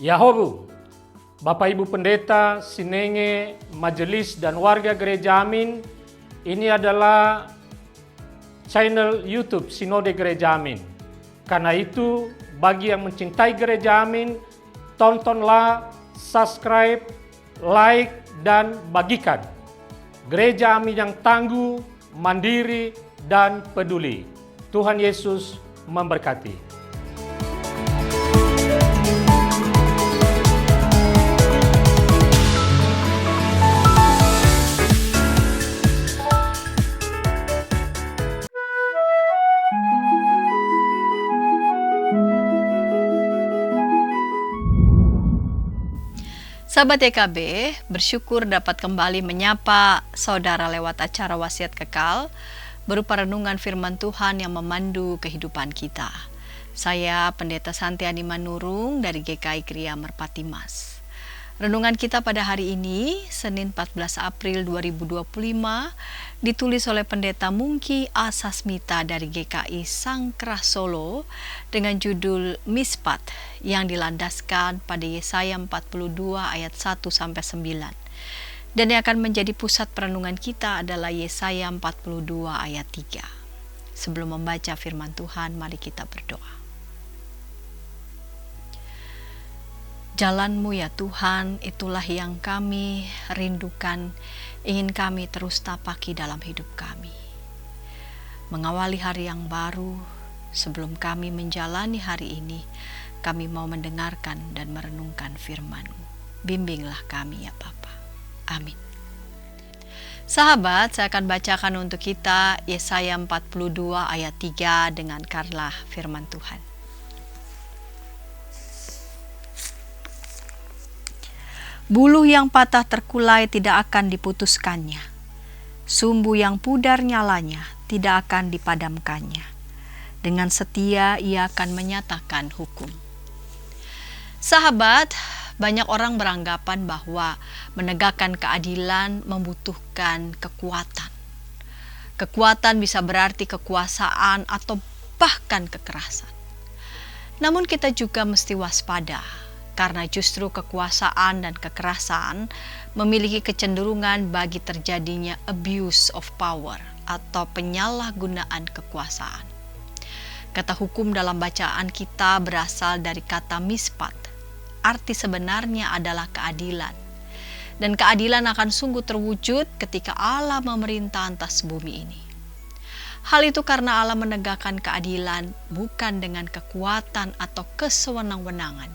Yahobu, Bapak Ibu Pendeta, Sinenge, Majelis dan warga Gereja Amin, ini adalah channel YouTube Sinode Gereja Amin. Karena itu, bagi yang mencintai Gereja Amin, tontonlah, subscribe, like, dan bagikan. Gereja Amin yang tangguh, mandiri, dan peduli. Tuhan Yesus memberkati. Sahabat YKB, bersyukur dapat kembali menyapa saudara lewat acara Wasiat Kekal, berupa renungan firman Tuhan yang memandu kehidupan kita. Saya Pendeta Santiani Manurung dari GKI Kriya Merpati Mas. Renungan kita pada hari ini, Senin 14 April 2025, ditulis oleh Pendeta Mungki Asasmita dari GKI Sangkrah Solo dengan judul Mispat yang dilandaskan pada Yesaya 42 ayat 1-9. Dan yang akan menjadi pusat perenungan kita adalah Yesaya 42 ayat 3. Sebelum membaca firman Tuhan, mari kita berdoa. Jalan-Mu ya Tuhan, itulah yang kami rindukan, ingin kami terus tapaki dalam hidup kami. Mengawali hari yang baru, sebelum kami menjalani hari ini, kami mau mendengarkan dan merenungkan firman-Mu. Bimbinglah kami ya Bapa. Amin. Sahabat, saya akan bacakan untuk kita Yesaya 42 ayat 3 dengan karlah firman Tuhan. Buluh yang patah terkulai tidak akan diputuskannya. Sumbu yang pudar nyalanya tidak akan dipadamkannya. Dengan setia ia akan menyatakan hukum. Sahabat, banyak orang beranggapan bahwa menegakkan keadilan membutuhkan kekuatan. Kekuatan bisa berarti kekuasaan atau bahkan kekerasan. Namun kita juga mesti waspada, karena justru kekuasaan dan kekerasan memiliki kecenderungan bagi terjadinya abuse of power atau penyalahgunaan kekuasaan. Kata hukum dalam bacaan kita berasal dari kata mispat. Arti sebenarnya adalah keadilan. Dan keadilan akan sungguh terwujud ketika Allah memerintah atas bumi ini. Hal itu karena Allah menegakkan keadilan bukan dengan kekuatan atau kesewenang-wenangan,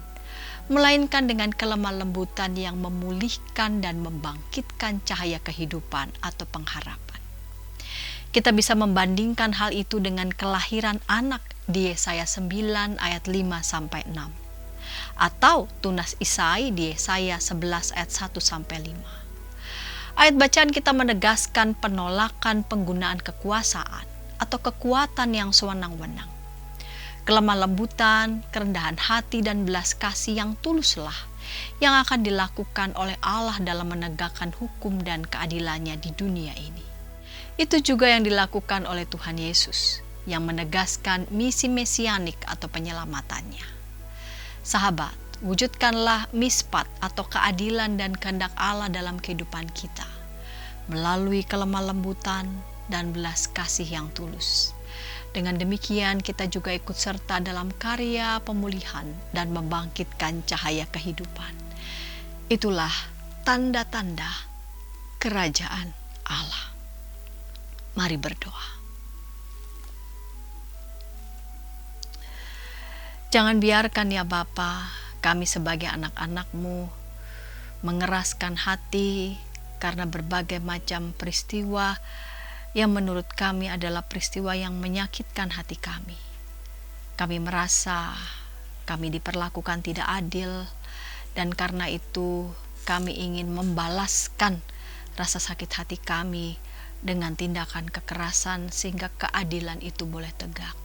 melainkan dengan kelemah lembutan yang memulihkan dan membangkitkan cahaya kehidupan atau pengharapan. Kita bisa membandingkan hal itu dengan kelahiran anak di Yesaya 9 ayat 5-6, atau tunas Isai di Yesaya 11 ayat 1-5. Ayat bacaan kita menegaskan penolakan penggunaan kekuasaan atau kekuatan yang sewenang-wenang. Kelemah lembutan, kerendahan hati, dan belas kasih yang tuluslah yang akan dilakukan oleh Allah dalam menegakkan hukum dan keadilannya di dunia ini. Itu juga yang dilakukan oleh Tuhan Yesus yang menegaskan misi mesianik atau penyelamatannya. Sahabat, wujudkanlah mispat atau keadilan dan kehendak Allah dalam kehidupan kita melalui kelemah lembutan dan belas kasih yang tulus. Dengan demikian kita juga ikut serta dalam karya pemulihan dan membangkitkan cahaya kehidupan. Itulah tanda-tanda kerajaan Allah. Mari berdoa. Jangan biarkan ya Bapa, kami sebagai anak-anak-Mu mengeraskan hati karena berbagai macam peristiwa yang menurut kami adalah peristiwa yang menyakitkan hati kami. Kami merasa kami diperlakukan tidak adil, dan karena itu kami ingin membalaskan rasa sakit hati kami dengan tindakan kekerasan sehingga keadilan itu boleh tegak.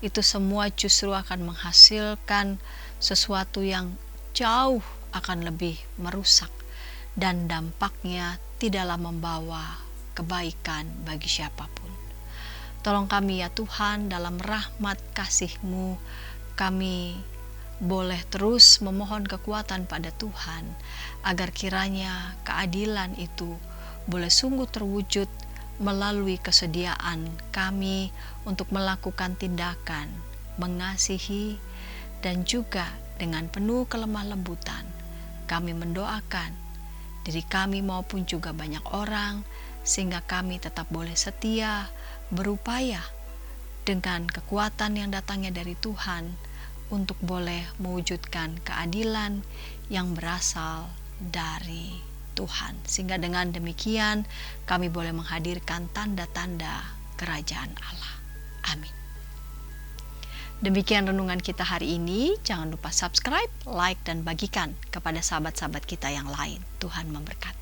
Itu semua justru akan menghasilkan sesuatu yang jauh akan lebih merusak, dan dampaknya tidaklah membawa kebaikan bagi siapapun. Tolong kami ya Tuhan, dalam rahmat kasih-Mu kami boleh terus memohon kekuatan pada Tuhan agar kiranya keadilan itu boleh sungguh terwujud melalui kesediaan kami untuk melakukan tindakan mengasihi, dan juga dengan penuh kelemah lembutan kami mendoakan diri kami maupun juga banyak orang, sehingga kami tetap boleh setia berupaya dengan kekuatan yang datangnya dari Tuhan untuk boleh mewujudkan keadilan yang berasal dari Tuhan. Sehingga dengan demikian kami boleh menghadirkan tanda-tanda kerajaan Allah. Amin. Demikian renungan kita hari ini. Jangan lupa subscribe, like, dan bagikan kepada sahabat-sahabat kita yang lain. Tuhan memberkati.